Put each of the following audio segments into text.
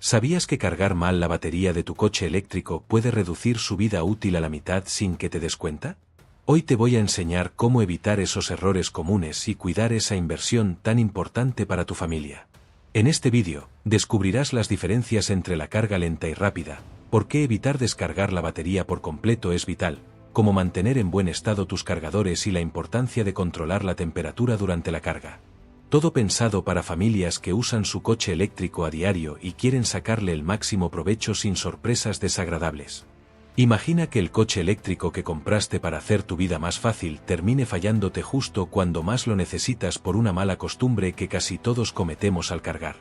¿Sabías que cargar mal la batería de tu coche eléctrico puede reducir su vida útil a la mitad sin que te des cuenta? Hoy te voy a enseñar cómo evitar esos errores comunes y cuidar esa inversión tan importante para tu familia. En este vídeo, descubrirás las diferencias entre la carga lenta y rápida, por qué evitar descargar la batería por completo es vital, cómo mantener en buen estado tus cargadores y la importancia de controlar la temperatura durante la carga. Todo pensado para familias que usan su coche eléctrico a diario y quieren sacarle el máximo provecho sin sorpresas desagradables. Imagina que el coche eléctrico que compraste para hacer tu vida más fácil termine fallándote justo cuando más lo necesitas por una mala costumbre que casi todos cometemos al cargar.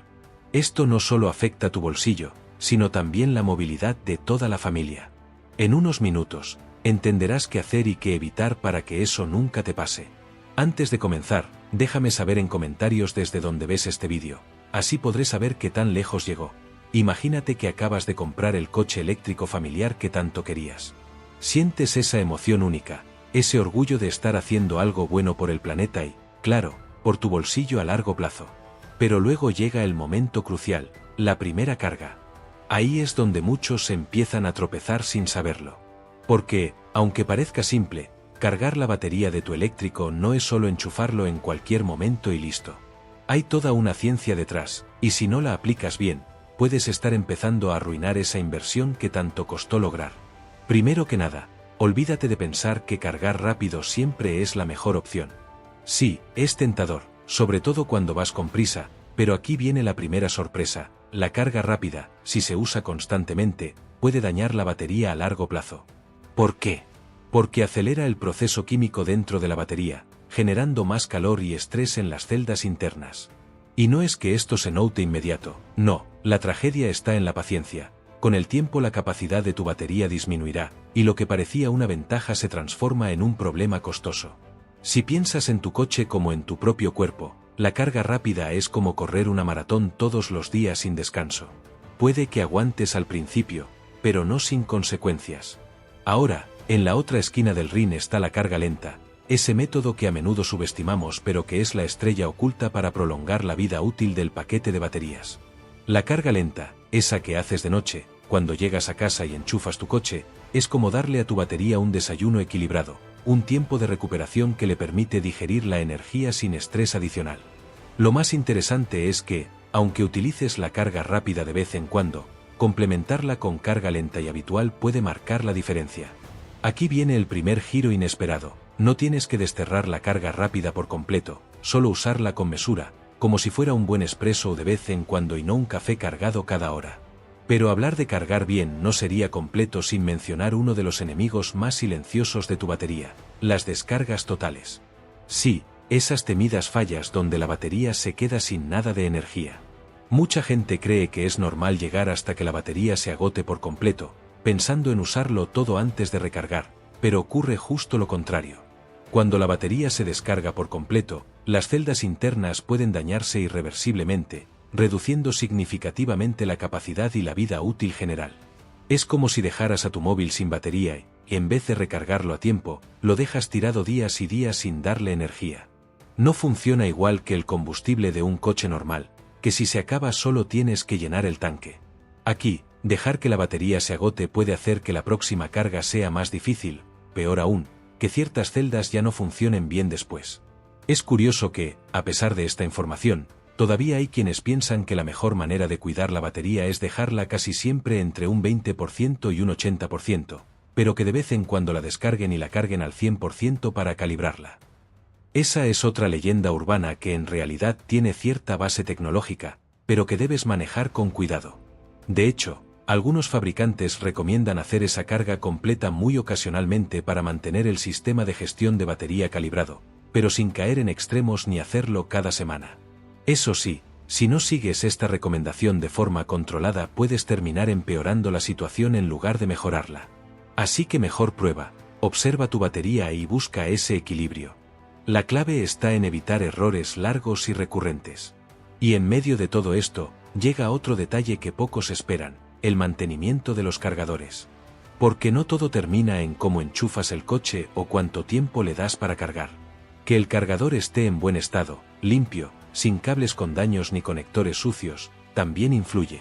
Esto no solo afecta tu bolsillo, sino también la movilidad de toda la familia. En unos minutos, entenderás qué hacer y qué evitar para que eso nunca te pase. Antes de comenzar, déjame saber en comentarios desde donde ves este vídeo, así podré saber qué tan lejos llegó. Imagínate que acabas de comprar el coche eléctrico familiar que tanto querías. Sientes esa emoción única, ese orgullo de estar haciendo algo bueno por el planeta y, claro, por tu bolsillo a largo plazo. Pero luego llega el momento crucial, la primera carga. Ahí es donde muchos empiezan a tropezar sin saberlo. Porque, aunque parezca simple, cargar la batería de tu eléctrico no es solo enchufarlo en cualquier momento y listo. Hay toda una ciencia detrás, y si no la aplicas bien, puedes estar empezando a arruinar esa inversión que tanto costó lograr. Primero que nada, olvídate de pensar que cargar rápido siempre es la mejor opción. Sí, es tentador, sobre todo cuando vas con prisa, pero aquí viene la primera sorpresa: la carga rápida, si se usa constantemente, puede dañar la batería a largo plazo. ¿Por qué? Porque acelera el proceso químico dentro de la batería, generando más calor y estrés en las celdas internas. Y no es que esto se note inmediato, no, la tragedia está en la paciencia. Con el tiempo la capacidad de tu batería disminuirá, y lo que parecía una ventaja se transforma en un problema costoso. Si piensas en tu coche como en tu propio cuerpo, la carga rápida es como correr una maratón todos los días sin descanso. Puede que aguantes al principio, pero no sin consecuencias. Ahora, en la otra esquina del ring está la carga lenta, ese método que a menudo subestimamos pero que es la estrella oculta para prolongar la vida útil del paquete de baterías. La carga lenta, esa que haces de noche, cuando llegas a casa y enchufas tu coche, es como darle a tu batería un desayuno equilibrado, un tiempo de recuperación que le permite digerir la energía sin estrés adicional. Lo más interesante es que, aunque utilices la carga rápida de vez en cuando, complementarla con carga lenta y habitual puede marcar la diferencia. Aquí viene el primer giro inesperado. No tienes que desterrar la carga rápida por completo, solo usarla con mesura, como si fuera un buen expreso de vez en cuando y no un café cargado cada hora. Pero hablar de cargar bien no sería completo sin mencionar uno de los enemigos más silenciosos de tu batería: las descargas totales. Sí, esas temidas fallas donde la batería se queda sin nada de energía. Mucha gente cree que es normal llegar hasta que la batería se agote por completo, pensando en usarlo todo antes de recargar, pero ocurre justo lo contrario. Cuando la batería se descarga por completo, las celdas internas pueden dañarse irreversiblemente, reduciendo significativamente la capacidad y la vida útil general. Es como si dejaras a tu móvil sin batería y, en vez de recargarlo a tiempo, lo dejas tirado días y días sin darle energía. No funciona igual que el combustible de un coche normal, que si se acaba solo tienes que llenar el tanque. Aquí, dejar que la batería se agote puede hacer que la próxima carga sea más difícil, peor aún, que ciertas celdas ya no funcionen bien después. Es curioso que, a pesar de esta información, todavía hay quienes piensan que la mejor manera de cuidar la batería es dejarla casi siempre entre un 20% y un 80%, pero que de vez en cuando la descarguen y la carguen al 100% para calibrarla. Esa es otra leyenda urbana que en realidad tiene cierta base tecnológica, pero que debes manejar con cuidado. De hecho, algunos fabricantes recomiendan hacer esa carga completa muy ocasionalmente para mantener el sistema de gestión de batería calibrado, pero sin caer en extremos ni hacerlo cada semana. Eso sí, si no sigues esta recomendación de forma controlada puedes terminar empeorando la situación en lugar de mejorarla. Así que mejor prueba, observa tu batería y busca ese equilibrio. La clave está en evitar errores largos y recurrentes. Y en medio de todo esto, llega otro detalle que pocos esperan: el mantenimiento de los cargadores. Porque no todo termina en cómo enchufas el coche o cuánto tiempo le das para cargar. Que el cargador esté en buen estado, limpio, sin cables con daños ni conectores sucios, también influye.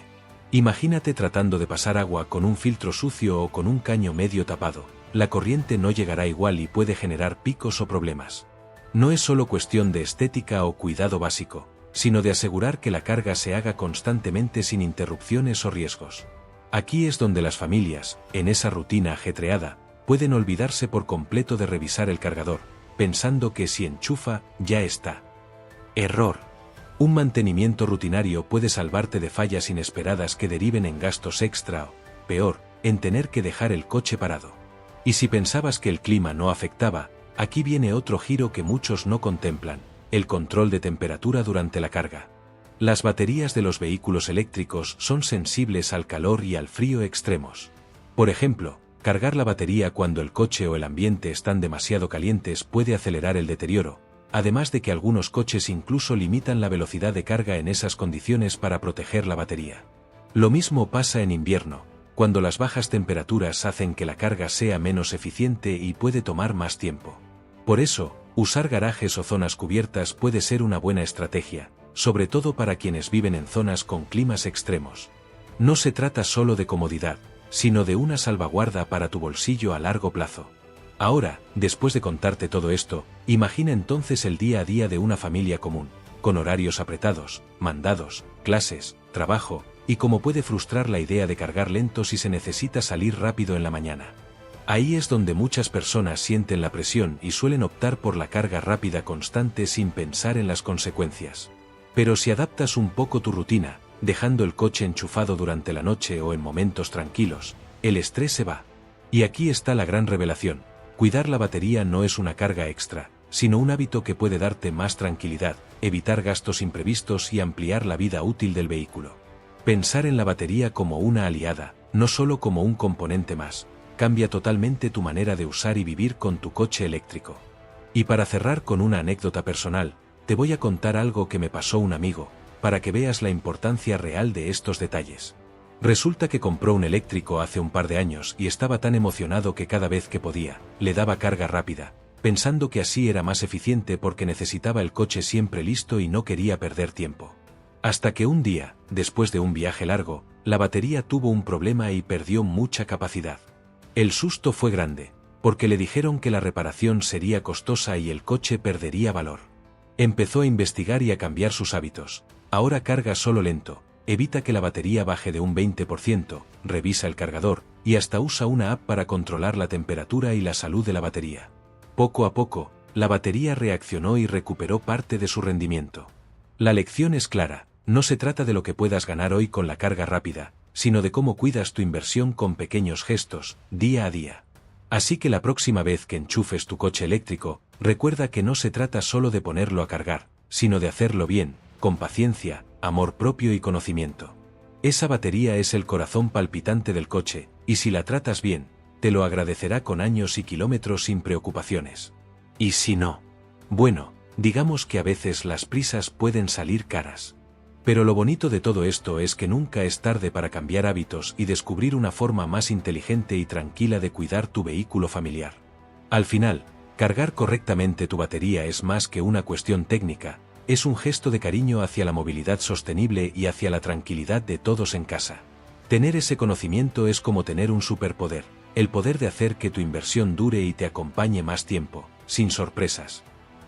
Imagínate tratando de pasar agua con un filtro sucio o con un caño medio tapado. La corriente no llegará igual y puede generar picos o problemas. No es solo cuestión de estética o cuidado básico, sino de asegurar que la carga se haga constantemente sin interrupciones o riesgos. Aquí es donde las familias, en esa rutina ajetreada, pueden olvidarse por completo de revisar el cargador, pensando que si enchufa, ya está. Error. Un mantenimiento rutinario puede salvarte de fallas inesperadas que deriven en gastos extra o, peor, en tener que dejar el coche parado. Y si pensabas que el clima no afectaba, aquí viene otro giro que muchos no contemplan: el control de temperatura durante la carga. Las baterías de los vehículos eléctricos son sensibles al calor y al frío extremos. Por ejemplo, cargar la batería cuando el coche o el ambiente están demasiado calientes puede acelerar el deterioro, además de que algunos coches incluso limitan la velocidad de carga en esas condiciones para proteger la batería. Lo mismo pasa en invierno, cuando las bajas temperaturas hacen que la carga sea menos eficiente y puede tomar más tiempo. Por eso, usar garajes o zonas cubiertas puede ser una buena estrategia, sobre todo para quienes viven en zonas con climas extremos. No se trata solo de comodidad, sino de una salvaguarda para tu bolsillo a largo plazo. Ahora, después de contarte todo esto, imagina entonces el día a día de una familia común, con horarios apretados, mandados, clases, trabajo, y cómo puede frustrar la idea de cargar lento si se necesita salir rápido en la mañana. Ahí es donde muchas personas sienten la presión y suelen optar por la carga rápida constante sin pensar en las consecuencias. Pero si adaptas un poco tu rutina, dejando el coche enchufado durante la noche o en momentos tranquilos, el estrés se va. Y aquí está la gran revelación: cuidar la batería no es una carga extra, sino un hábito que puede darte más tranquilidad, evitar gastos imprevistos y ampliar la vida útil del vehículo. Pensar en la batería como una aliada, no solo como un componente más, cambia totalmente tu manera de usar y vivir con tu coche eléctrico. Y para cerrar con una anécdota personal, te voy a contar algo que me pasó un amigo, para que veas la importancia real de estos detalles. Resulta que compró un eléctrico hace un par de años y estaba tan emocionado que cada vez que podía, le daba carga rápida, pensando que así era más eficiente porque necesitaba el coche siempre listo y no quería perder tiempo. Hasta que un día, después de un viaje largo, la batería tuvo un problema y perdió mucha capacidad. El susto fue grande, porque le dijeron que la reparación sería costosa y el coche perdería valor. Empezó a investigar y a cambiar sus hábitos. Ahora carga solo lento, evita que la batería baje de un 20%, revisa el cargador, y hasta usa una app para controlar la temperatura y la salud de la batería. Poco a poco, la batería reaccionó y recuperó parte de su rendimiento. La lección es clara: no se trata de lo que puedas ganar hoy con la carga rápida, sino de cómo cuidas tu inversión con pequeños gestos, día a día. Así que la próxima vez que enchufes tu coche eléctrico, recuerda que no se trata solo de ponerlo a cargar, sino de hacerlo bien, con paciencia, amor propio y conocimiento. Esa batería es el corazón palpitante del coche, y si la tratas bien, te lo agradecerá con años y kilómetros sin preocupaciones. ¿Y si no? Bueno, digamos que a veces las prisas pueden salir caras. Pero lo bonito de todo esto es que nunca es tarde para cambiar hábitos y descubrir una forma más inteligente y tranquila de cuidar tu vehículo familiar. Al final, cargar correctamente tu batería es más que una cuestión técnica, es un gesto de cariño hacia la movilidad sostenible y hacia la tranquilidad de todos en casa. Tener ese conocimiento es como tener un superpoder, el poder de hacer que tu inversión dure y te acompañe más tiempo, sin sorpresas.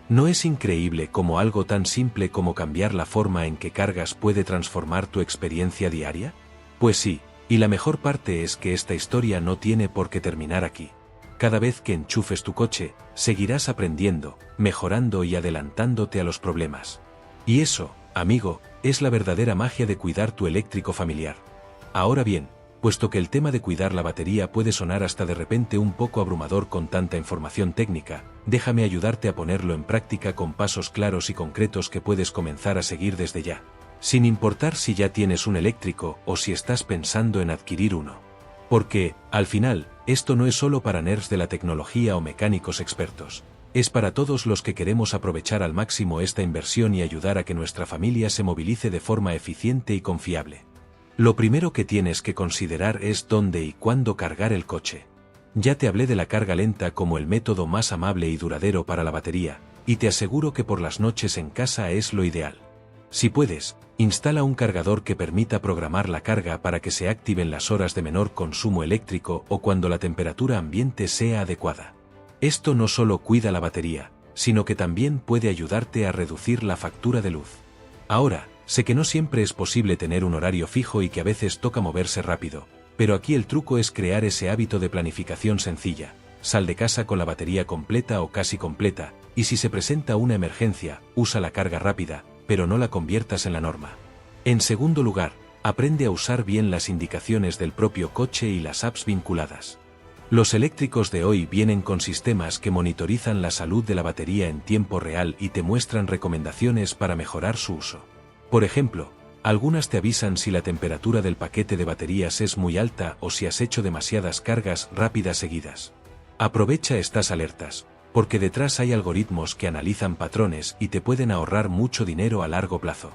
¿No es increíble cómo algo tan simple como cambiar la forma en que cargas puede transformar tu experiencia diaria? Pues sí, y la mejor parte es que esta historia no tiene por qué terminar aquí. Cada vez que enchufes tu coche, seguirás aprendiendo, mejorando y adelantándote a los problemas. Y eso, amigo, es la verdadera magia de cuidar tu eléctrico familiar. Ahora bien, puesto que el tema de cuidar la batería puede sonar hasta de repente un poco abrumador con tanta información técnica, déjame ayudarte a ponerlo en práctica con pasos claros y concretos que puedes comenzar a seguir desde ya, sin importar si ya tienes un eléctrico o si estás pensando en adquirir uno. Porque, al final, esto no es solo para nerds de la tecnología o mecánicos expertos, es para todos los que queremos aprovechar al máximo esta inversión y ayudar a que nuestra familia se movilice de forma eficiente y confiable. Lo primero que tienes que considerar es dónde y cuándo cargar el coche. Ya te hablé de la carga lenta como el método más amable y duradero para la batería, y te aseguro que por las noches en casa es lo ideal. Si puedes, instala un cargador que permita programar la carga para que se active en las horas de menor consumo eléctrico o cuando la temperatura ambiente sea adecuada. Esto no solo cuida la batería, sino que también puede ayudarte a reducir la factura de luz. Ahora, sé que no siempre es posible tener un horario fijo y que a veces toca moverse rápido, pero aquí el truco es crear ese hábito de planificación sencilla. Sal de casa con la batería completa o casi completa, y si se presenta una emergencia, usa la carga rápida, pero no la conviertas en la norma. En segundo lugar, aprende a usar bien las indicaciones del propio coche y las apps vinculadas. Los eléctricos de hoy vienen con sistemas que monitorizan la salud de la batería en tiempo real y te muestran recomendaciones para mejorar su uso. Por ejemplo, algunas te avisan si la temperatura del paquete de baterías es muy alta o si has hecho demasiadas cargas rápidas seguidas. Aprovecha estas alertas, porque detrás hay algoritmos que analizan patrones y te pueden ahorrar mucho dinero a largo plazo.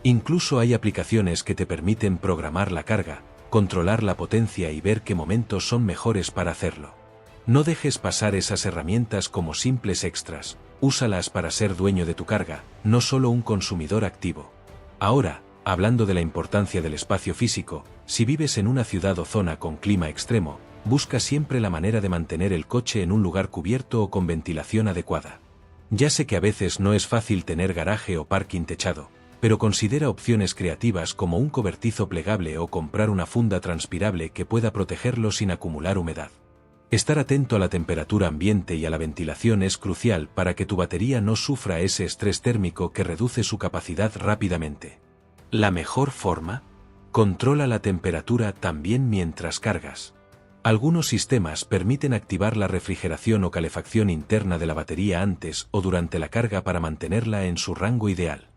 Incluso hay aplicaciones que te permiten programar la carga, controlar la potencia y ver qué momentos son mejores para hacerlo. No dejes pasar esas herramientas como simples extras, úsalas para ser dueño de tu carga, no solo un consumidor activo. Ahora, hablando de la importancia del espacio físico, si vives en una ciudad o zona con clima extremo, busca siempre la manera de mantener el coche en un lugar cubierto o con ventilación adecuada. Ya sé que a veces no es fácil tener garaje o parking techado, pero considera opciones creativas como un cobertizo plegable o comprar una funda transpirable que pueda protegerlo sin acumular humedad. Estar atento a la temperatura ambiente y a la ventilación es crucial para que tu batería no sufra ese estrés térmico que reduce su capacidad rápidamente. ¿La mejor forma? Controla la temperatura también mientras cargas. Algunos sistemas permiten activar la refrigeración o calefacción interna de la batería antes o durante la carga para mantenerla en su rango ideal.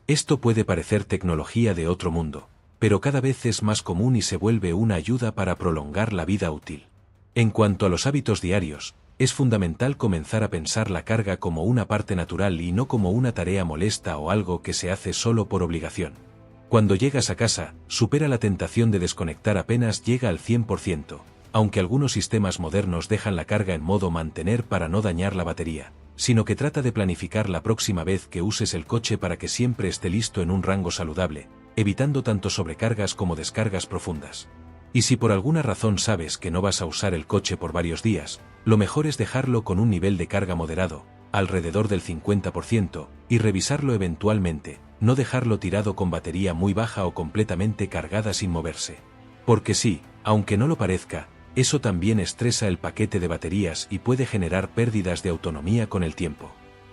Esto puede parecer tecnología de otro mundo, pero cada vez es más común y se vuelve una ayuda para prolongar la vida útil. En cuanto a los hábitos diarios, es fundamental comenzar a pensar la carga como una parte natural y no como una tarea molesta o algo que se hace solo por obligación. Cuando llegas a casa, supera la tentación de desconectar apenas llega al 100%. Aunque algunos sistemas modernos dejan la carga en modo mantener para no dañar la batería, sino que trata de planificar la próxima vez que uses el coche para que siempre esté listo en un rango saludable, evitando tanto sobrecargas como descargas profundas. Y si por alguna razón sabes que no vas a usar el coche por varios días, lo mejor es dejarlo con un nivel de carga moderado, alrededor del 50%, y revisarlo eventualmente, no dejarlo tirado con batería muy baja o completamente cargada sin moverse. Porque sí, aunque no lo parezca, eso también estresa el paquete de baterías y puede generar pérdidas de autonomía con el tiempo.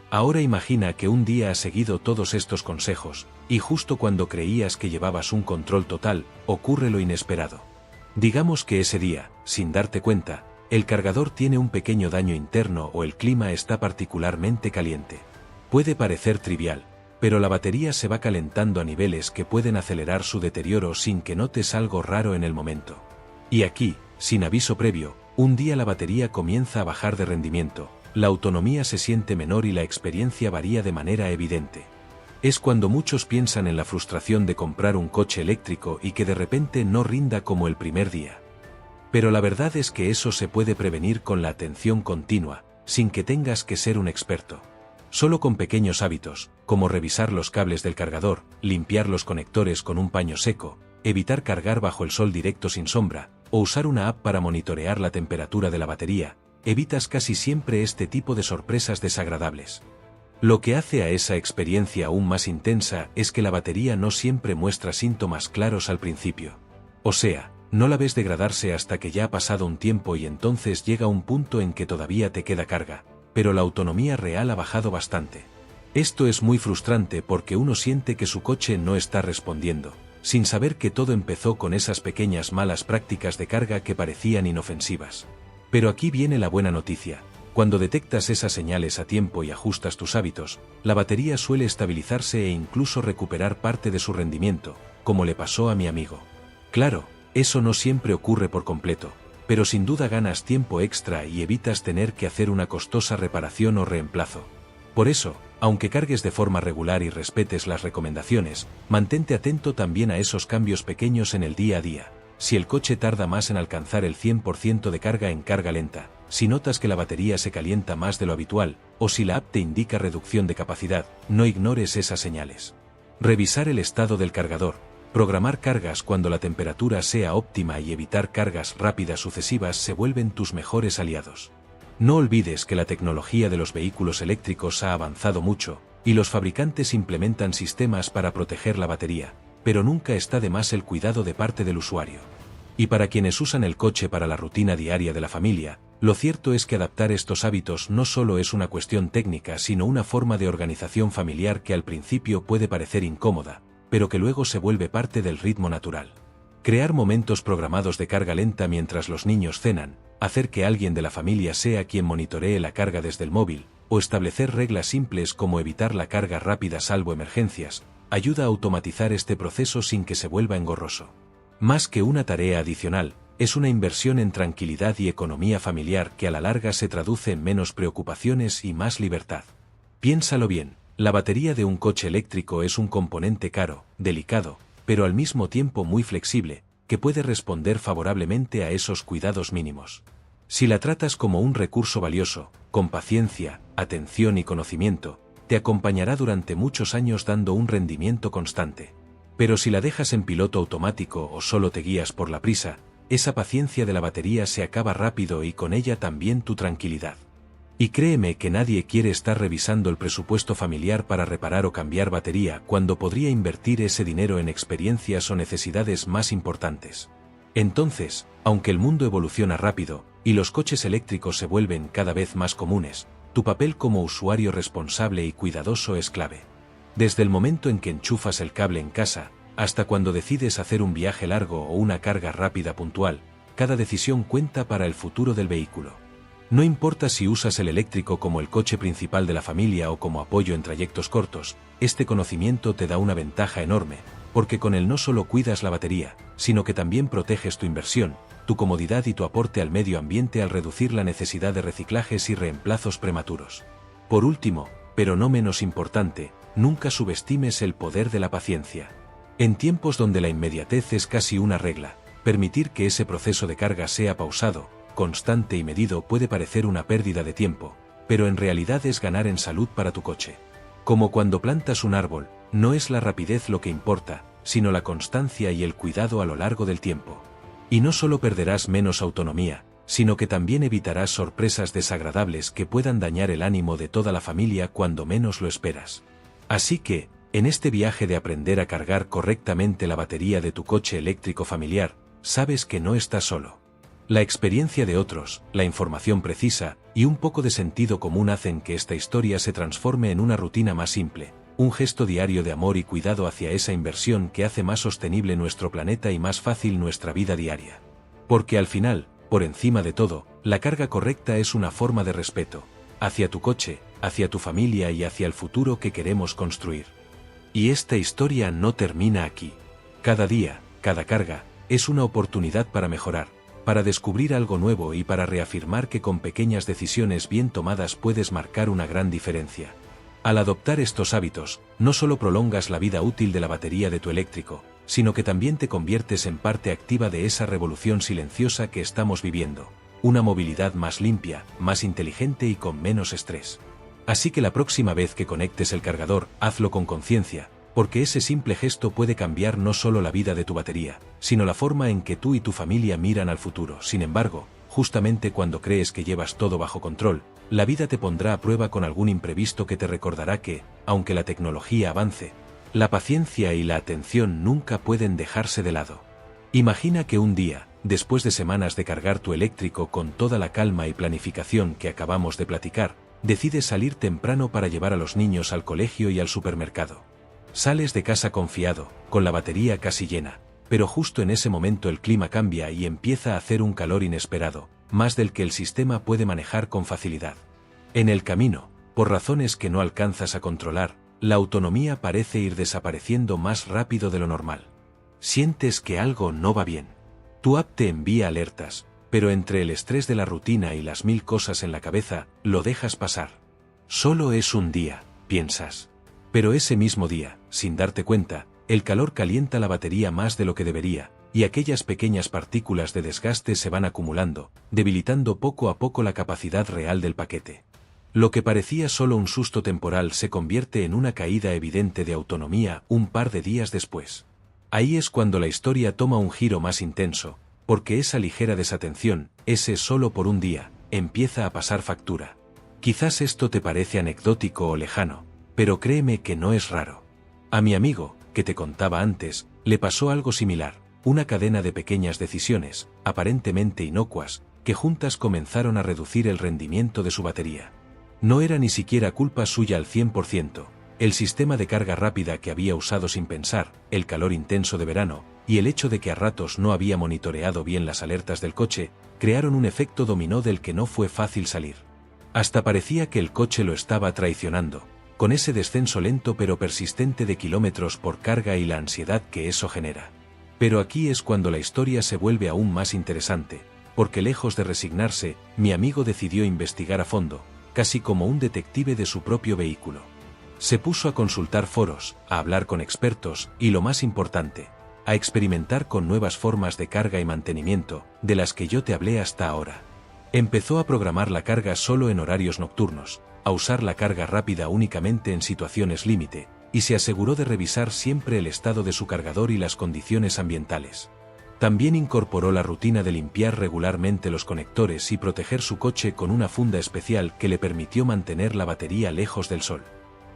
Ahora imagina que un día has seguido todos estos consejos, y justo cuando creías que llevabas un control total, ocurre lo inesperado. Digamos que ese día, sin darte cuenta, el cargador tiene un pequeño daño interno o el clima está particularmente caliente. Puede parecer trivial, pero la batería se va calentando a niveles que pueden acelerar su deterioro sin que notes algo raro en el momento. Y aquí, sin aviso previo, un día la batería comienza a bajar de rendimiento, la autonomía se siente menor y la experiencia varía de manera evidente. Es cuando muchos piensan en la frustración de comprar un coche eléctrico y que de repente no rinda como el primer día. Pero la verdad es que eso se puede prevenir con la atención continua, sin que tengas que ser un experto. Solo con pequeños hábitos, como revisar los cables del cargador, limpiar los conectores con un paño seco, evitar cargar bajo el sol directo sin sombra, o usar una app para monitorear la temperatura de la batería, evitas casi siempre este tipo de sorpresas desagradables. Lo que hace a esa experiencia aún más intensa es que la batería no siempre muestra síntomas claros al principio. O sea, no la ves degradarse hasta que ya ha pasado un tiempo y entonces llega un punto en que todavía te queda carga, pero la autonomía real ha bajado bastante. Esto es muy frustrante porque uno siente que su coche no está respondiendo, sin saber que todo empezó con esas pequeñas malas prácticas de carga que parecían inofensivas. Pero aquí viene la buena noticia. Cuando detectas esas señales a tiempo y ajustas tus hábitos, la batería suele estabilizarse e incluso recuperar parte de su rendimiento, como le pasó a mi amigo. Claro, eso no siempre ocurre por completo, pero sin duda ganas tiempo extra y evitas tener que hacer una costosa reparación o reemplazo. Por eso, aunque cargues de forma regular y respetes las recomendaciones, mantente atento también a esos cambios pequeños en el día a día. Si el coche tarda más en alcanzar el 100% de carga en carga lenta, si notas que la batería se calienta más de lo habitual, o si la app te indica reducción de capacidad, no ignores esas señales. Revisar el estado del cargador, programar cargas cuando la temperatura sea óptima y evitar cargas rápidas sucesivas se vuelven tus mejores aliados. No olvides que la tecnología de los vehículos eléctricos ha avanzado mucho, y los fabricantes implementan sistemas para proteger la batería, pero nunca está de más el cuidado de parte del usuario. Y para quienes usan el coche para la rutina diaria de la familia, lo cierto es que adaptar estos hábitos no solo es una cuestión técnica sino una forma de organización familiar que al principio puede parecer incómoda, pero que luego se vuelve parte del ritmo natural. Crear momentos programados de carga lenta mientras los niños cenan, hacer que alguien de la familia sea quien monitoree la carga desde el móvil, o establecer reglas simples como evitar la carga rápida salvo emergencias, ayuda a automatizar este proceso sin que se vuelva engorroso. Más que una tarea adicional, es una inversión en tranquilidad y economía familiar que a la larga se traduce en menos preocupaciones y más libertad. Piénsalo bien, la batería de un coche eléctrico es un componente caro, delicado, pero al mismo tiempo muy flexible, que puede responder favorablemente a esos cuidados mínimos. Si la tratas como un recurso valioso, con paciencia, atención y conocimiento, te acompañará durante muchos años dando un rendimiento constante. Pero si la dejas en piloto automático o solo te guías por la prisa, esa paciencia de la batería se acaba rápido y con ella también tu tranquilidad. Y créeme que nadie quiere estar revisando el presupuesto familiar para reparar o cambiar batería cuando podría invertir ese dinero en experiencias o necesidades más importantes. Entonces, aunque el mundo evoluciona rápido, y los coches eléctricos se vuelven cada vez más comunes, tu papel como usuario responsable y cuidadoso es clave. Desde el momento en que enchufas el cable en casa, hasta cuando decides hacer un viaje largo o una carga rápida puntual, cada decisión cuenta para el futuro del vehículo. No importa si usas el eléctrico como el coche principal de la familia o como apoyo en trayectos cortos, este conocimiento te da una ventaja enorme, porque con él no solo cuidas la batería, sino que también proteges tu inversión, tu comodidad y tu aporte al medio ambiente al reducir la necesidad de reciclajes y reemplazos prematuros. Por último, pero no menos importante, nunca subestimes el poder de la paciencia. En tiempos donde la inmediatez es casi una regla, permitir que ese proceso de carga sea pausado, constante y medido puede parecer una pérdida de tiempo, pero en realidad es ganar en salud para tu coche. Como cuando plantas un árbol, no es la rapidez lo que importa, sino la constancia y el cuidado a lo largo del tiempo. Y no solo perderás menos autonomía, sino que también evitarás sorpresas desagradables que puedan dañar el ánimo de toda la familia cuando menos lo esperas. Así que, en este viaje de aprender a cargar correctamente la batería de tu coche eléctrico familiar, sabes que no estás solo. La experiencia de otros, la información precisa y un poco de sentido común hacen que esta historia se transforme en una rutina más simple, un gesto diario de amor y cuidado hacia esa inversión que hace más sostenible nuestro planeta y más fácil nuestra vida diaria. Porque al final, por encima de todo, la carga correcta es una forma de respeto, hacia tu coche, hacia tu familia y hacia el futuro que queremos construir. Y esta historia no termina aquí. Cada día, cada carga, es una oportunidad para mejorar, para descubrir algo nuevo y para reafirmar que con pequeñas decisiones bien tomadas puedes marcar una gran diferencia. Al adoptar estos hábitos, no solo prolongas la vida útil de la batería de tu eléctrico, sino que también te conviertes en parte activa de esa revolución silenciosa que estamos viviendo, una movilidad más limpia, más inteligente y con menos estrés. Así que la próxima vez que conectes el cargador, hazlo con conciencia, porque ese simple gesto puede cambiar no solo la vida de tu batería, sino la forma en que tú y tu familia miran al futuro. Sin embargo, justamente cuando crees que llevas todo bajo control, la vida te pondrá a prueba con algún imprevisto que te recordará que, aunque la tecnología avance, la paciencia y la atención nunca pueden dejarse de lado. Imagina que un día, después de semanas de cargar tu eléctrico con toda la calma y planificación que acabamos de platicar, decides salir temprano para llevar a los niños al colegio y al supermercado. Sales de casa confiado, con la batería casi llena, pero justo en ese momento el clima cambia y empieza a hacer un calor inesperado, más del que el sistema puede manejar con facilidad. En el camino, por razones que no alcanzas a controlar, la autonomía parece ir desapareciendo más rápido de lo normal. Sientes que algo no va bien. Tu app te envía alertas, pero entre el estrés de la rutina y las 1000 cosas en la cabeza, lo dejas pasar. Solo es un día, piensas. Pero ese mismo día, sin darte cuenta, el calor calienta la batería más de lo que debería, y aquellas pequeñas partículas de desgaste se van acumulando, debilitando poco a poco la capacidad real del paquete. Lo que parecía solo un susto temporal se convierte en una caída evidente de autonomía un par de días después. Ahí es cuando la historia toma un giro más intenso, porque esa ligera desatención, ese solo por un día, empieza a pasar factura. Quizás esto te parece anecdótico o lejano, pero créeme que no es raro. A mi amigo, que te contaba antes, le pasó algo similar, una cadena de pequeñas decisiones, aparentemente inocuas, que juntas comenzaron a reducir el rendimiento de su batería. No era ni siquiera culpa suya al 100%, el sistema de carga rápida que había usado sin pensar, el calor intenso de verano, y el hecho de que a ratos no había monitoreado bien las alertas del coche, crearon un efecto dominó del que no fue fácil salir. Hasta parecía que el coche lo estaba traicionando, con ese descenso lento pero persistente de kilómetros por carga y la ansiedad que eso genera. Pero aquí es cuando la historia se vuelve aún más interesante, porque lejos de resignarse, mi amigo decidió investigar a fondo, casi como un detective de su propio vehículo. Se puso a consultar foros, a hablar con expertos y, lo más importante, a experimentar con nuevas formas de carga y mantenimiento, de las que yo te hablé hasta ahora. Empezó a programar la carga solo en horarios nocturnos, a usar la carga rápida únicamente en situaciones límite, y se aseguró de revisar siempre el estado de su cargador y las condiciones ambientales. También incorporó la rutina de limpiar regularmente los conectores y proteger su coche con una funda especial que le permitió mantener la batería lejos del sol.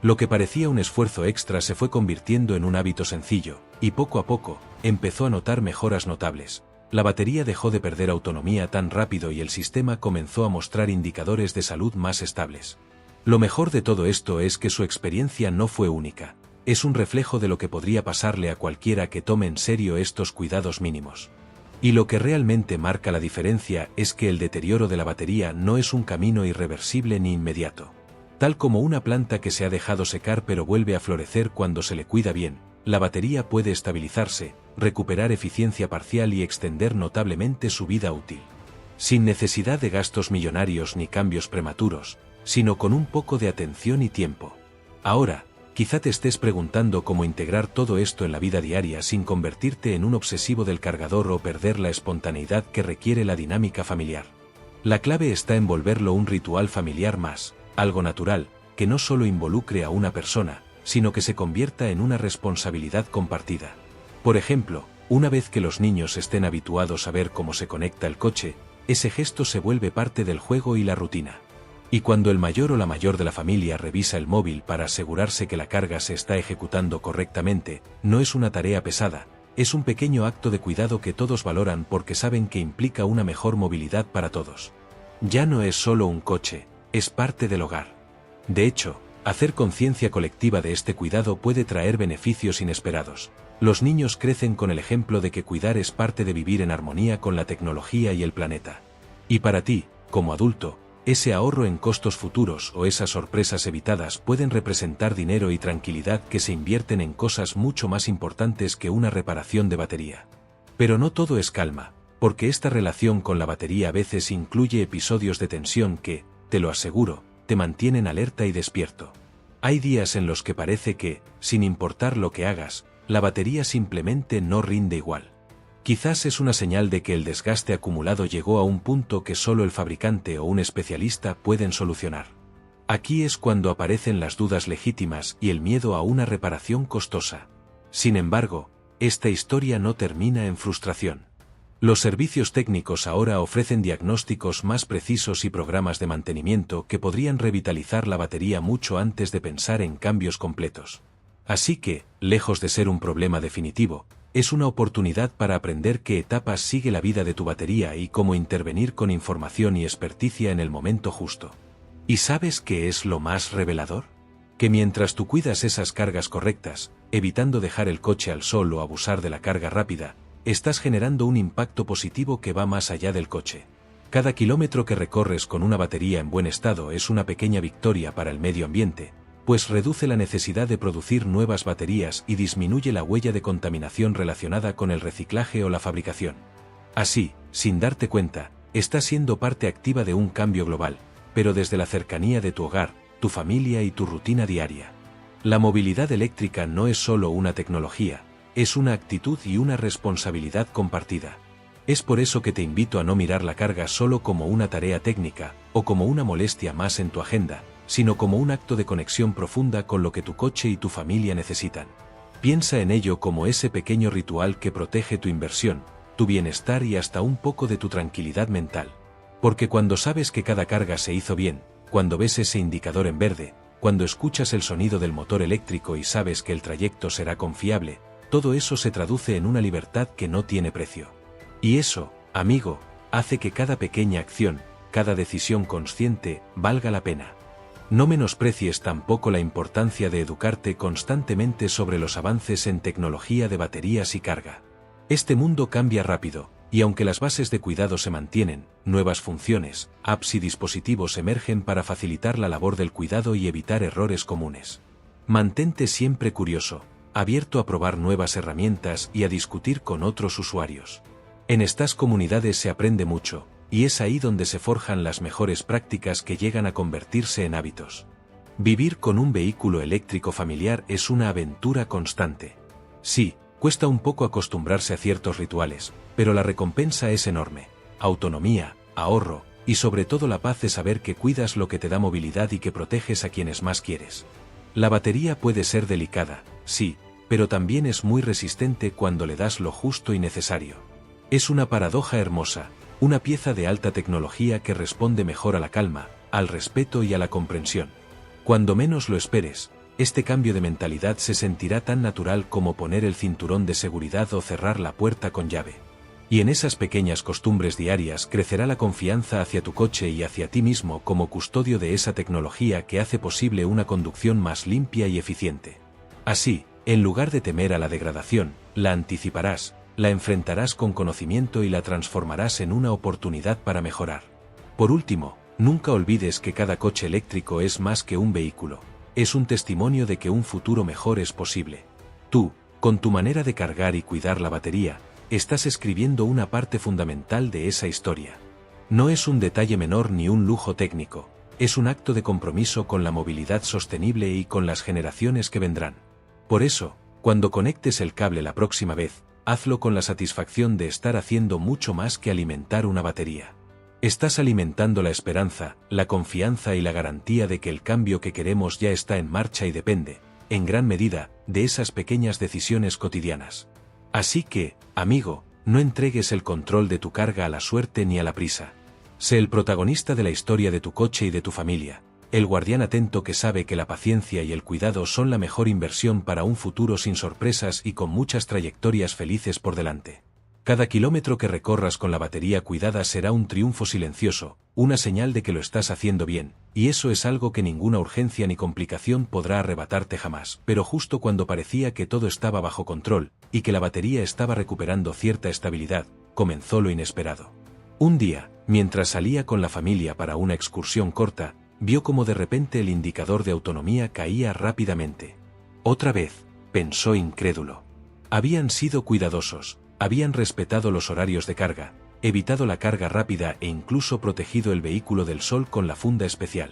Lo que parecía un esfuerzo extra se fue convirtiendo en un hábito sencillo, y poco a poco, empezó a notar mejoras notables. La batería dejó de perder autonomía tan rápido y el sistema comenzó a mostrar indicadores de salud más estables. Lo mejor de todo esto es que su experiencia no fue única. Es un reflejo de lo que podría pasarle a cualquiera que tome en serio estos cuidados mínimos. Y lo que realmente marca la diferencia es que el deterioro de la batería no es un camino irreversible ni inmediato. Tal como una planta que se ha dejado secar pero vuelve a florecer cuando se le cuida bien, la batería puede estabilizarse, recuperar eficiencia parcial y extender notablemente su vida útil. Sin necesidad de gastos millonarios ni cambios prematuros, sino con un poco de atención y tiempo. Ahora, quizá te estés preguntando cómo integrar todo esto en la vida diaria sin convertirte en un obsesivo del cargador o perder la espontaneidad que requiere la dinámica familiar. La clave está en volverlo un ritual familiar más, algo natural, que no solo involucre a una persona, sino que se convierta en una responsabilidad compartida. Por ejemplo, una vez que los niños estén habituados a ver cómo se conecta el coche, ese gesto se vuelve parte del juego y la rutina. Y cuando el mayor o la mayor de la familia revisa el móvil para asegurarse que la carga se está ejecutando correctamente, no es una tarea pesada, es un pequeño acto de cuidado que todos valoran porque saben que implica una mejor movilidad para todos. Ya no es solo un coche, es parte del hogar. De hecho, hacer conciencia colectiva de este cuidado puede traer beneficios inesperados. Los niños crecen con el ejemplo de que cuidar es parte de vivir en armonía con la tecnología y el planeta. Y para ti, como adulto, ese ahorro en costos futuros o esas sorpresas evitadas pueden representar dinero y tranquilidad que se invierten en cosas mucho más importantes que una reparación de batería. Pero no todo es calma, porque esta relación con la batería a veces incluye episodios de tensión que, te lo aseguro, te mantienen alerta y despierto. Hay días en los que parece que, sin importar lo que hagas, la batería simplemente no rinde igual. Quizás es una señal de que el desgaste acumulado llegó a un punto que solo el fabricante o un especialista pueden solucionar. Aquí es cuando aparecen las dudas legítimas y el miedo a una reparación costosa. Sin embargo, esta historia no termina en frustración. Los servicios técnicos ahora ofrecen diagnósticos más precisos y programas de mantenimiento que podrían revitalizar la batería mucho antes de pensar en cambios completos. Así que, lejos de ser un problema definitivo, es una oportunidad para aprender qué etapas sigue la vida de tu batería y cómo intervenir con información y experticia en el momento justo. ¿Y sabes qué es lo más revelador? Que mientras tú cuidas esas cargas correctas, evitando dejar el coche al sol o abusar de la carga rápida, estás generando un impacto positivo que va más allá del coche. Cada kilómetro que recorres con una batería en buen estado es una pequeña victoria para el medio ambiente, pues reduce la necesidad de producir nuevas baterías y disminuye la huella de contaminación relacionada con el reciclaje o la fabricación. Así, sin darte cuenta, estás siendo parte activa de un cambio global, pero desde la cercanía de tu hogar, tu familia y tu rutina diaria. La movilidad eléctrica no es solo una tecnología, es una actitud y una responsabilidad compartida. Es por eso que te invito a no mirar la carga solo como una tarea técnica, o como una molestia más en tu agenda, sino como un acto de conexión profunda con lo que tu coche y tu familia necesitan. Piensa en ello como ese pequeño ritual que protege tu inversión, tu bienestar y hasta un poco de tu tranquilidad mental. Porque cuando sabes que cada carga se hizo bien, cuando ves ese indicador en verde, cuando escuchas el sonido del motor eléctrico y sabes que el trayecto será confiable, todo eso se traduce en una libertad que no tiene precio. Y eso, amigo, hace que cada pequeña acción, cada decisión consciente, valga la pena. No menosprecies tampoco la importancia de educarte constantemente sobre los avances en tecnología de baterías y carga. Este mundo cambia rápido, y aunque las bases de cuidado se mantienen, nuevas funciones, apps y dispositivos emergen para facilitar la labor del cuidado y evitar errores comunes. Mantente siempre curioso, abierto a probar nuevas herramientas y a discutir con otros usuarios. En estas comunidades se aprende mucho, y es ahí donde se forjan las mejores prácticas que llegan a convertirse en hábitos. Vivir con un vehículo eléctrico familiar es una aventura constante. Sí, cuesta un poco acostumbrarse a ciertos rituales, pero la recompensa es enorme. Autonomía, ahorro, y sobre todo la paz de saber que cuidas lo que te da movilidad y que proteges a quienes más quieres. La batería puede ser delicada, sí, pero también es muy resistente cuando le das lo justo y necesario. Es una paradoja hermosa, una pieza de alta tecnología que responde mejor a la calma, al respeto y a la comprensión. Cuando menos lo esperes, este cambio de mentalidad se sentirá tan natural como poner el cinturón de seguridad o cerrar la puerta con llave. Y en esas pequeñas costumbres diarias crecerá la confianza hacia tu coche y hacia ti mismo como custodio de esa tecnología que hace posible una conducción más limpia y eficiente. Así, en lugar de temer a la degradación, la anticiparás, la enfrentarás con conocimiento y la transformarás en una oportunidad para mejorar. Por último, nunca olvides que cada coche eléctrico es más que un vehículo, es un testimonio de que un futuro mejor es posible. Tú, con tu manera de cargar y cuidar la batería, estás escribiendo una parte fundamental de esa historia. No es un detalle menor ni un lujo técnico, es un acto de compromiso con la movilidad sostenible y con las generaciones que vendrán. Por eso, cuando conectes el cable la próxima vez, hazlo con la satisfacción de estar haciendo mucho más que alimentar una batería. Estás alimentando la esperanza, la confianza y la garantía de que el cambio que queremos ya está en marcha y depende, en gran medida, de esas pequeñas decisiones cotidianas. Así que, amigo, no entregues el control de tu carga a la suerte ni a la prisa. Sé el protagonista de la historia de tu coche y de tu familia, el guardián atento que sabe que la paciencia y el cuidado son la mejor inversión para un futuro sin sorpresas y con muchas trayectorias felices por delante. Cada kilómetro que recorras con la batería cuidada será un triunfo silencioso, una señal de que lo estás haciendo bien, y eso es algo que ninguna urgencia ni complicación podrá arrebatarte jamás. Pero justo cuando parecía que todo estaba bajo control, y que la batería estaba recuperando cierta estabilidad, comenzó lo inesperado. Un día, mientras salía con la familia para una excursión corta, vio como de repente el indicador de autonomía caía rápidamente. Otra vez, pensó incrédulo. Habían sido cuidadosos, habían respetado los horarios de carga, evitado la carga rápida e incluso protegido el vehículo del sol con la funda especial.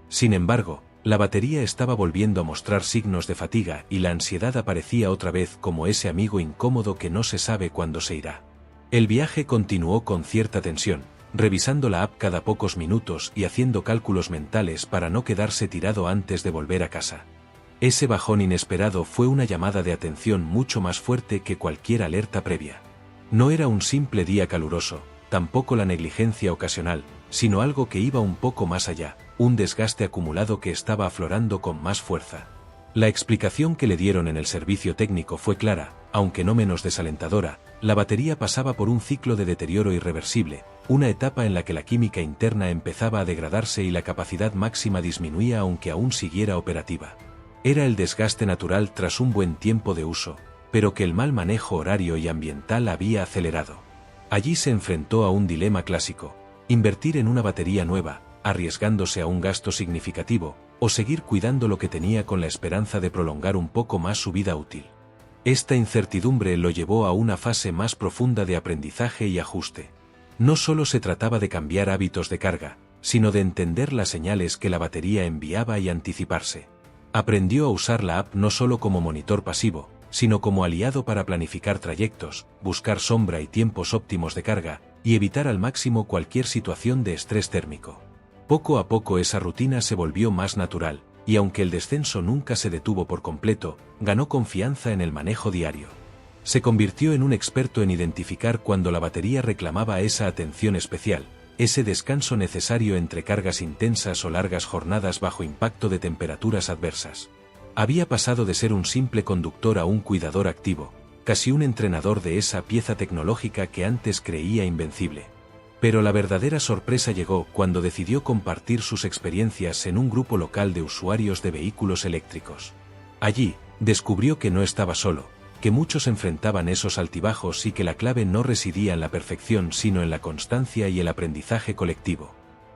Sin embargo, la batería estaba volviendo a mostrar signos de fatiga y la ansiedad aparecía otra vez como ese amigo incómodo que no se sabe cuándo se irá. El viaje continuó con cierta tensión, revisando la app cada pocos minutos y haciendo cálculos mentales para no quedarse tirado antes de volver a casa. Ese bajón inesperado fue una llamada de atención mucho más fuerte que cualquier alerta previa. No era un simple día caluroso, tampoco la negligencia ocasional, sino algo que iba un poco más allá, un desgaste acumulado que estaba aflorando con más fuerza. La explicación que le dieron en el servicio técnico fue clara, aunque no menos desalentadora. La batería pasaba por un ciclo de deterioro irreversible, una etapa en la que la química interna empezaba a degradarse y la capacidad máxima disminuía aunque aún siguiera operativa. Era el desgaste natural tras un buen tiempo de uso, pero que el mal manejo horario y ambiental había acelerado. Allí se enfrentó a un dilema clásico: invertir en una batería nueva, arriesgándose a un gasto significativo, o seguir cuidando lo que tenía con la esperanza de prolongar un poco más su vida útil. Esta incertidumbre lo llevó a una fase más profunda de aprendizaje y ajuste. No solo se trataba de cambiar hábitos de carga, sino de entender las señales que la batería enviaba y anticiparse. Aprendió a usar la app no solo como monitor pasivo, sino como aliado para planificar trayectos, buscar sombra y tiempos óptimos de carga, y evitar al máximo cualquier situación de estrés térmico. Poco a poco esa rutina se volvió más natural, y aunque el descenso nunca se detuvo por completo, ganó confianza en el manejo diario. Se convirtió en un experto en identificar cuando la batería reclamaba esa atención especial, ese descanso necesario entre cargas intensas o largas jornadas bajo impacto de temperaturas adversas. Había pasado de ser un simple conductor a un cuidador activo, casi un entrenador de esa pieza tecnológica que antes creía invencible. Pero la verdadera sorpresa llegó cuando decidió compartir sus experiencias en un grupo local de usuarios de vehículos eléctricos. Allí, descubrió que no estaba solo, que muchos enfrentaban esos altibajos y que la clave no residía en la perfección sino en la constancia y el aprendizaje colectivo.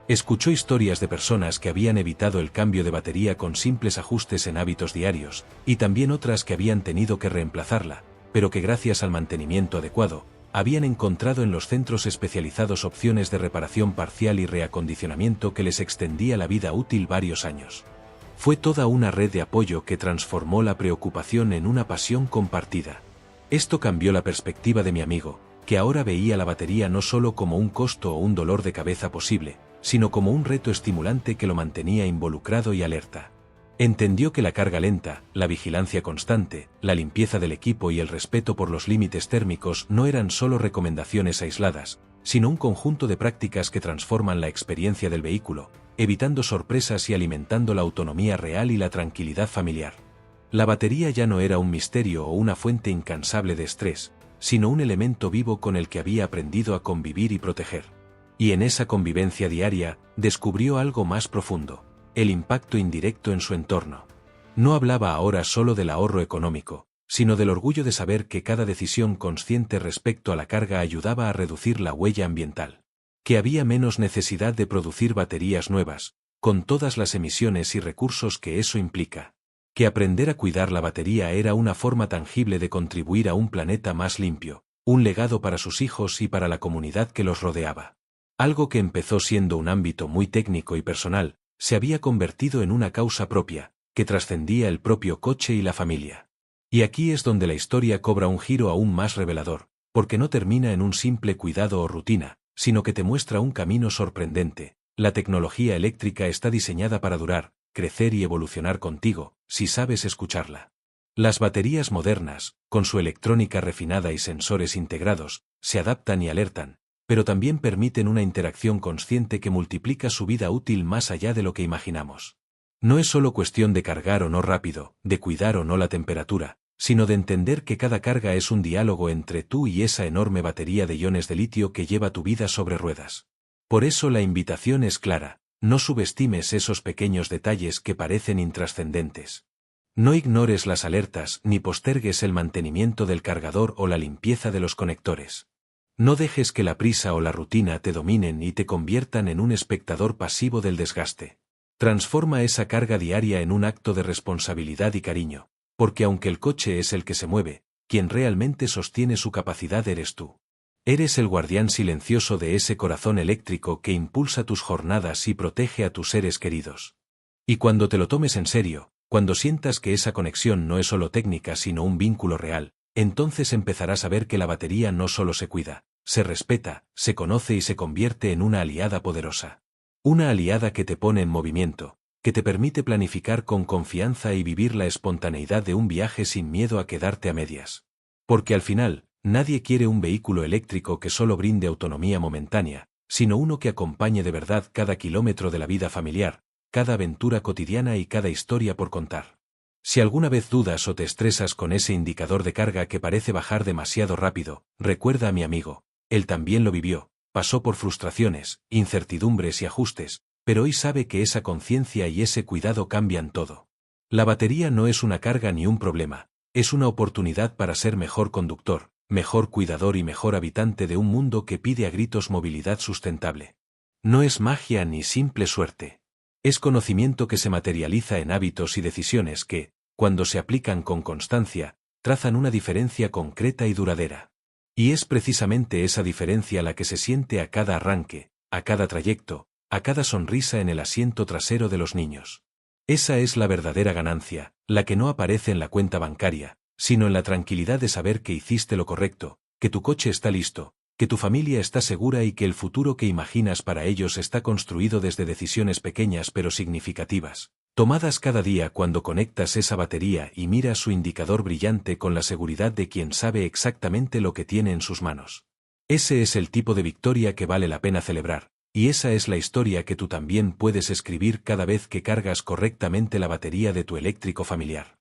Escuchó historias de personas que habían evitado el cambio de batería con simples ajustes en hábitos diarios, y también otras que habían tenido que reemplazarla, pero que gracias al mantenimiento adecuado, habían encontrado en los centros especializados opciones de reparación parcial y reacondicionamiento que les extendía la vida útil varios años. Fue toda una red de apoyo que transformó la preocupación en una pasión compartida. Esto cambió la perspectiva de mi amigo, que ahora veía la batería no solo como un costo o un dolor de cabeza posible, sino como un reto estimulante que lo mantenía involucrado y alerta. Entendió que la carga lenta, la vigilancia constante, la limpieza del equipo y el respeto por los límites térmicos no eran solo recomendaciones aisladas, sino un conjunto de prácticas que transforman la experiencia del vehículo, evitando sorpresas y alimentando la autonomía real y la tranquilidad familiar. La batería ya no era un misterio o una fuente incansable de estrés, sino un elemento vivo con el que había aprendido a convivir y proteger. Y en esa convivencia diaria, descubrió algo más profundo: el impacto indirecto en su entorno. No hablaba ahora solo del ahorro económico, sino del orgullo de saber que cada decisión consciente respecto a la carga ayudaba a reducir la huella ambiental. Que había menos necesidad de producir baterías nuevas, con todas las emisiones y recursos que eso implica. Que aprender a cuidar la batería era una forma tangible de contribuir a un planeta más limpio, un legado para sus hijos y para la comunidad que los rodeaba. Algo que empezó siendo un ámbito muy técnico y personal, se había convertido en una causa propia, que trascendía el propio coche y la familia. Y aquí es donde la historia cobra un giro aún más revelador, porque no termina en un simple cuidado o rutina, sino que te muestra un camino sorprendente. La tecnología eléctrica está diseñada para durar, crecer y evolucionar contigo, si sabes escucharla. Las baterías modernas, con su electrónica refinada y sensores integrados, se adaptan y alertan, pero también permiten una interacción consciente que multiplica su vida útil más allá de lo que imaginamos. No es solo cuestión de cargar o no rápido, de cuidar o no la temperatura, sino de entender que cada carga es un diálogo entre tú y esa enorme batería de iones de litio que lleva tu vida sobre ruedas. Por eso la invitación es clara: no subestimes esos pequeños detalles que parecen intrascendentes. No ignores las alertas ni postergues el mantenimiento del cargador o la limpieza de los conectores. No dejes que la prisa o la rutina te dominen y te conviertan en un espectador pasivo del desgaste. Transforma esa carga diaria en un acto de responsabilidad y cariño, porque aunque el coche es el que se mueve, quien realmente sostiene su capacidad eres tú. Eres el guardián silencioso de ese corazón eléctrico que impulsa tus jornadas y protege a tus seres queridos. Y cuando te lo tomes en serio, cuando sientas que esa conexión no es solo técnica sino un vínculo real, entonces empezarás a ver que la batería no solo se cuida, se respeta, se conoce y se convierte en una aliada poderosa. Una aliada que te pone en movimiento, que te permite planificar con confianza y vivir la espontaneidad de un viaje sin miedo a quedarte a medias. Porque al final, nadie quiere un vehículo eléctrico que solo brinde autonomía momentánea, sino uno que acompañe de verdad cada kilómetro de la vida familiar, cada aventura cotidiana y cada historia por contar. Si alguna vez dudas o te estresas con ese indicador de carga que parece bajar demasiado rápido, recuerda a mi amigo: él también lo vivió, pasó por frustraciones, incertidumbres y ajustes, pero hoy sabe que esa conciencia y ese cuidado cambian todo. La batería no es una carga ni un problema, es una oportunidad para ser mejor conductor, mejor cuidador y mejor habitante de un mundo que pide a gritos movilidad sustentable. No es magia ni simple suerte. Es conocimiento que se materializa en hábitos y decisiones que, cuando se aplican con constancia, trazan una diferencia concreta y duradera. Y es precisamente esa diferencia la que se siente a cada arranque, a cada trayecto, a cada sonrisa en el asiento trasero de los niños. Esa es la verdadera ganancia, la que no aparece en la cuenta bancaria, sino en la tranquilidad de saber que hiciste lo correcto, que tu coche está listo, que tu familia está segura y que el futuro que imaginas para ellos está construido desde decisiones pequeñas pero significativas, tomadas cada día cuando conectas esa batería y miras su indicador brillante con la seguridad de quien sabe exactamente lo que tiene en sus manos. Ese es el tipo de victoria que vale la pena celebrar, y esa es la historia que tú también puedes escribir cada vez que cargas correctamente la batería de tu eléctrico familiar.